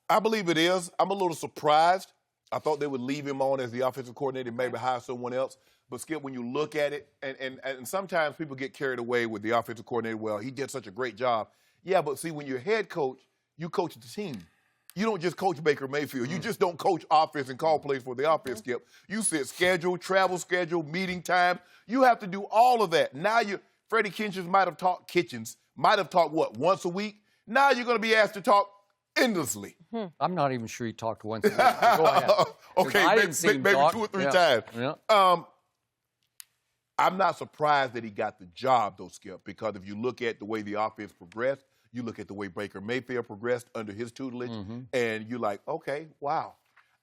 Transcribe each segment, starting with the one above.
I believe it is. I'm a little surprised. I thought they would leave him on as the offensive coordinator and maybe hire someone else. But, Skip, when you look at it, and sometimes people get carried away with the offensive coordinator, well, he did such a great job. Yeah, but see, when you're head coach, you coach the team. You don't just coach Baker Mayfield. You just don't coach offense and call plays for the offense, Skip. You set schedule, travel schedule, meeting time. You have to do all of that. Now Freddie Kitchens might have talked what, once a week? Now you're going to be asked to talk endlessly. I'm not even sure he talked once a week. Go ahead. Okay, maybe 2 or 3 times. Yeah. I'm not surprised that he got the job, though, Skip, because if you look at the way the offense progressed, you look at the way Baker Mayfield progressed under his tutelage, and you're like, okay, wow.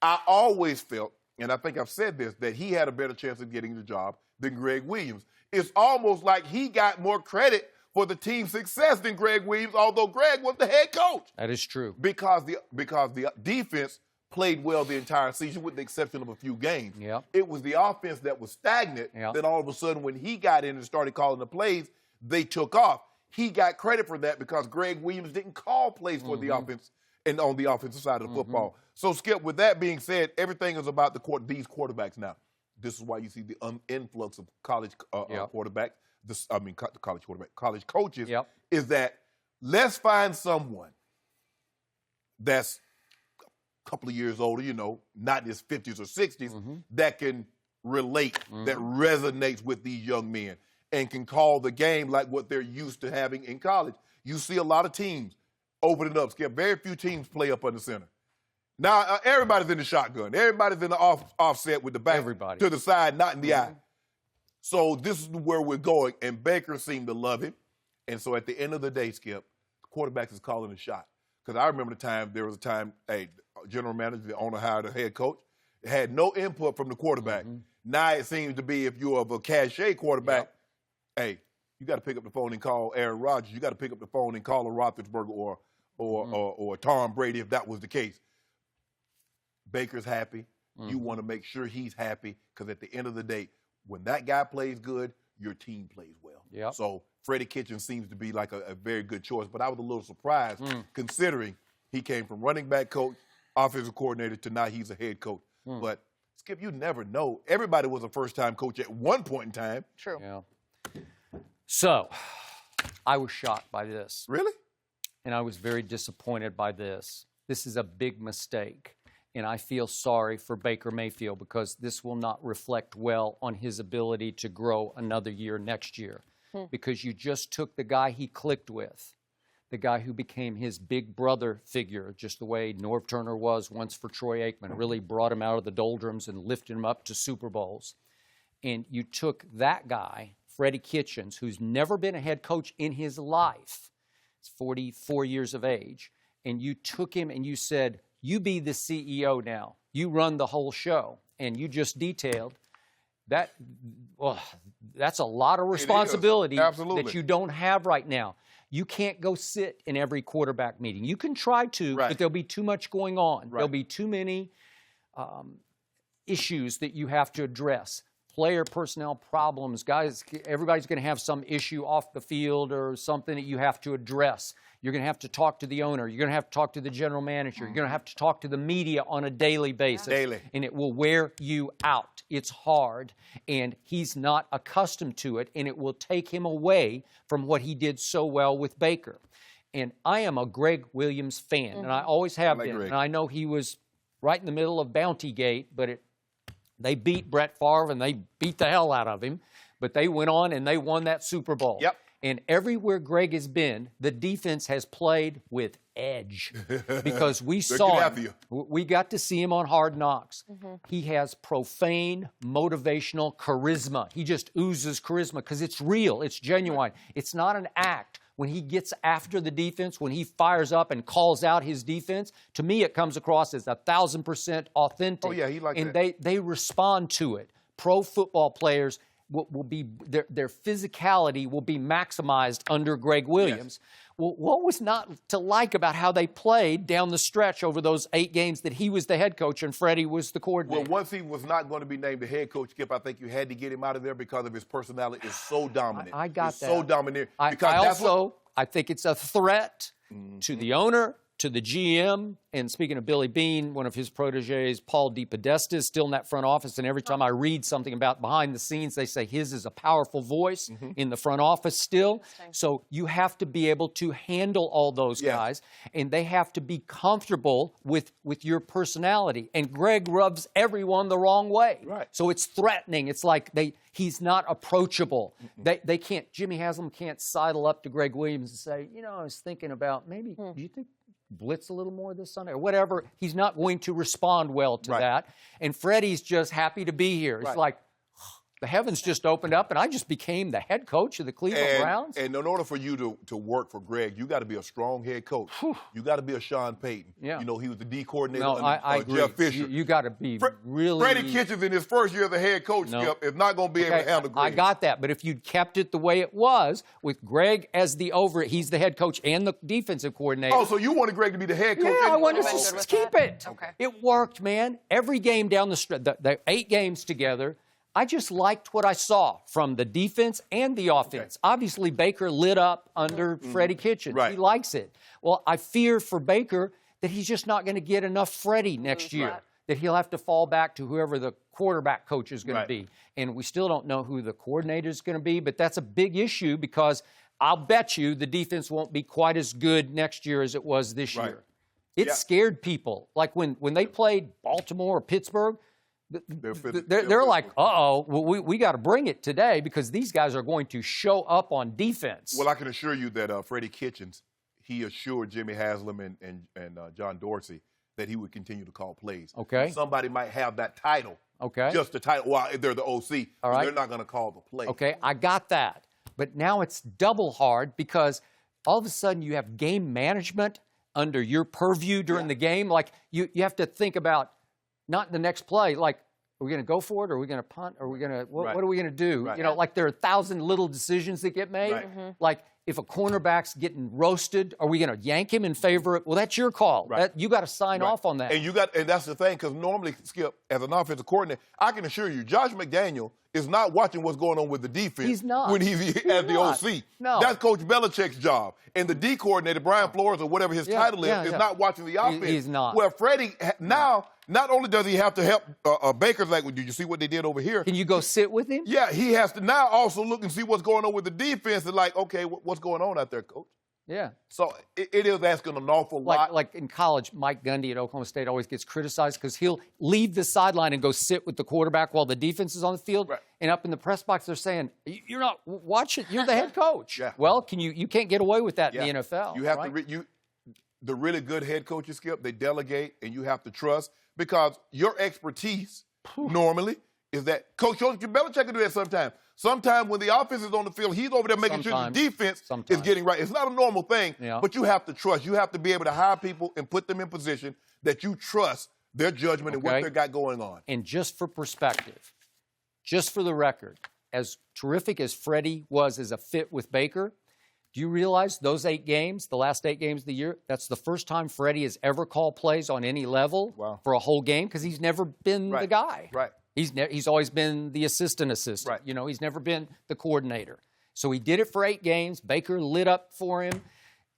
I always felt, and I think I've said this, that he had a better chance of getting the job than Greg Williams. It's almost like he got more credit for the team's success than Greg Williams, although Greg was the head coach. That is true. Because the defense played well the entire season with the exception of a few games. Yep. It was the offense that was stagnant that all of a sudden when he got in and started calling the plays, they took off. He got credit for that because Greg Williams didn't call plays for the offense and on the offensive side of the football. So, Skip, with that being said, everything is about these quarterbacks now. This is why you see the influx of college quarterbacks. College coaches. Is that let's find someone that's a couple of years older, not in his 50s or 60s, that can relate, that resonates with these young men, and can call the game like what they're used to having in college. You see a lot of teams opening up. Skip, very few teams play up under center. Now, everybody's in the shotgun. Everybody's in the offset with the back to the side, not in the eye. So this is where we're going, and Baker seemed to love it. And so at the end of the day, Skip, the quarterback is calling the shot. Because I remember there was a time, general manager, the owner hired a head coach, had no input from the quarterback. Now it seems to be if you're of a cachet quarterback, you got to pick up the phone and call Aaron Rodgers. You got to pick up the phone and call a Roethlisberger or Tom Brady if that was the case. Baker's happy. You want to make sure he's happy because at the end of the day, when that guy plays good, your team plays well. So Freddie Kitchens seems to be like a very good choice. But I was a little surprised considering he came from running back coach, offensive coordinator, to now he's a head coach. But, Skip, you never know. Everybody was a first-time coach at one point in time. True. Yeah. So, I was shocked by this. Really? And I was very disappointed by this. This is a big mistake. And I feel sorry for Baker Mayfield because this will not reflect well on his ability to grow another year next year. Because you just took the guy he clicked with, the guy who became his big brother figure, just the way Norv Turner was once for Troy Aikman, really brought him out of the doldrums and lifted him up to Super Bowls. And you took that guy, Freddie Kitchens, who's never been a head coach in his life, he's 44 years of age, and you took him and you said, you be the CEO now. You run the whole show. And you just detailed that. Well, that's a lot of responsibility that you don't have right now. You can't go sit in every quarterback meeting. You can try to, but there'll be too much going on. There'll be too many issues that you have to address. Player personnel problems. Guys, everybody's going to have some issue off the field or something that you have to address. You're going to have to talk to the owner. You're going to have to talk to the general manager. You're going to have to talk to the media on a daily basis. And it will wear you out. It's hard, and he's not accustomed to it, and it will take him away from what he did so well with Baker. And I am a Greg Williams fan, and I always have been. And I know he was right in the middle of Bounty Gate, but they beat Brett Favre, and they beat the hell out of him. But they went on, and they won that Super Bowl. And everywhere Greg has been, the defense has played with edge because we saw him. We got to see him on Hard Knocks. He has profane, motivational charisma. He just oozes charisma because it's real. It's genuine. It's not an act. When he gets after the defense, when he fires up and calls out his defense, to me it comes across as 1,000% authentic. Oh, yeah, he likes that. And they respond to it. Pro football players will be their physicality will be maximized under Greg Williams. Well, what was not to like about how they played down the stretch over those 8 games that he was the head coach and Freddie was the coordinator? Well, once he was not going to be named the head coach, Skip, I think you had to get him out of there because of his personality is so dominant. I got it's that. So dominant. I think it's a threat to the owner, to the GM, and speaking of Billy Beane, one of his proteges, Paul DePodesta, is still in that front office, and every time I read something about behind the scenes, they say his is a powerful voice in the front office still. So you have to be able to handle all those guys, and they have to be comfortable with your personality. And Greg rubs everyone the wrong way. Right. So it's threatening. It's like he's not approachable. They can't, Jimmy Haslam can't sidle up to Greg Williams and say, you know, I was thinking about maybe, do you think blitz a little more this Sunday or whatever? He's not going to respond well to that. And Freddie's just happy to be here. It's like, the heavens just opened up, and I just became the head coach of the Cleveland Browns. And in order for you to work for Greg, you got to be a strong head coach. You got to be a Sean Payton. Yeah. You know, he was the D coordinator No, I agree. Jeff Fisher. You got to be really... Freddie Kitchens in his first year as a head coach, Skip, is not going to be able to handle Greg. I got that, but if you'd kept it the way it was, with Greg as he's the head coach and the defensive coordinator. Oh, so you wanted Greg to be the head coach? Yeah, I wanted to keep it. Okay. It worked, man. Every game down the stretch, the 8 games together, I just liked what I saw from the defense and the offense. Obviously, Baker lit up under Freddie Kitchens. He likes it. Well, I fear for Baker that he's just not going to get enough Freddie next year, that he'll have to fall back to whoever the quarterback coach is going to be. And we still don't know who the coordinator is going to be, but that's a big issue because I'll bet you the defense won't be quite as good next year as it was this year. It scared people. Like when they played Baltimore or Pittsburgh, they're like, uh-oh, well, we got to bring it today because these guys are going to show up on defense. Well, I can assure you that Freddie Kitchens, he assured Jimmy Haslam and John Dorsey that he would continue to call plays. Okay. Somebody might have that title. Okay. Just the title. Well, they're the OC. All right. They're not going to call the play. Okay, I got that. But now it's double hard because all of a sudden you have game management under your purview during the game. Like you have to think about not the next play, like, are we going to go for it? Or are we going to punt? Or are we going to, what are we going to do? You know, like there are 1,000 little decisions that get made. Like if a cornerback's getting roasted, are we going to yank him in favor of, well, that's your call. You got to sign off on that. And that's the thing, because normally, Skip, as an offensive coordinator, I can assure you, Josh McDaniel is not watching what's going on with the defense. He's not. When he's as the OC. No. That's Coach Belichick's job. And the D coordinator, Brian Flores, or whatever his title is not watching the offense. He's not. Where Freddie, now, not only does he have to help Baker, like, did you see what they did over here? Can you go sit with him? Yeah, he has to now also look and see what's going on with the defense and like, okay, what's going on out there, Coach? Yeah. So it is asking an awful lot. Like in college, Mike Gundy at Oklahoma State always gets criticized because he'll leave the sideline and go sit with the quarterback while the defense is on the field. And up in the press box, they're saying, you're not watching, you're the head coach. Well, you can't get away with that in the NFL. You have to, the really good head coaches, Skip, they delegate and you have to trust because your expertise normally is that Coach Belichick can do that sometimes. Sometimes when the offense is on the field, he's over there making sure the defense is getting right. It's not a normal thing, but you have to trust. You have to be able to hire people and put them in position that you trust their judgment and what they got going on. And just for perspective, just for the record, as terrific as Freddie was as a fit with Baker, do you realize those 8 games, the last 8 games of the year, that's the first time Freddie has ever called plays on any level for a whole game because he's never been the guy. He's always been the assistant. You know, he's never been the coordinator. So he did it for 8 games. Baker lit up for him,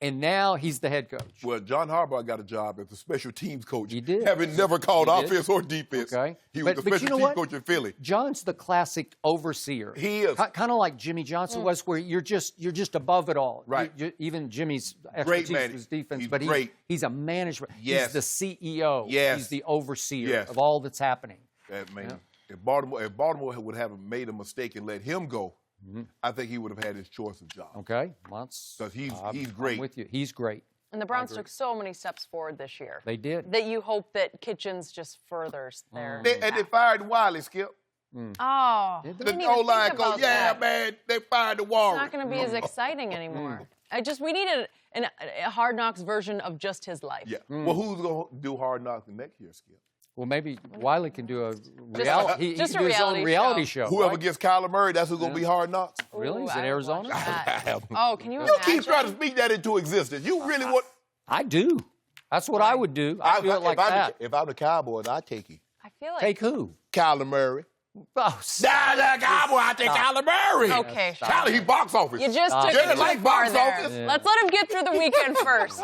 and now he's the head coach. Well, John Harbaugh got a job as a special teams coach. He did. Having never called offense or defense. He was the special teams coach in Philly. John's the classic overseer. He is. Kind of like Jimmy Johnson was, where you're just above it all. Even Jimmy's expertise was defense, but he's a management. He's the CEO. He's the overseer of all that's happening. If Baltimore would have made a mistake and let him go, I think he would have had his choice of job. Okay, because he's great. I'm with you. He's great. And the Browns took so many steps forward this year. They did. That you hope that Kitchens just furthers their. And they fired Wiley, Skip. Oh, the O-line coach. Yeah, man, they fired the Warriors. It's not going to be as exciting anymore. We need a Hard Knocks version of just his life. Yeah. Well, who's going to do Hard Knocks next year, Skip? Well, maybe Wiley can do a reality. Just he can do his own reality show. Whoever gets Kyler Murray, that's who's going to be Hard Knocks. Really? Is it Arizona? Oh, can you imagine? You keep trying to speak that into existence. You really want... I do. That's what I would do. I do it like that. If I'm the Cowboys, I'd take you. I feel like... Take who? Kyler Murray. Oh, Cowboy, I take Kyler Murray. Okay, Kyler, he box office. You just took it too far there. office. Let's let him get through the weekend first.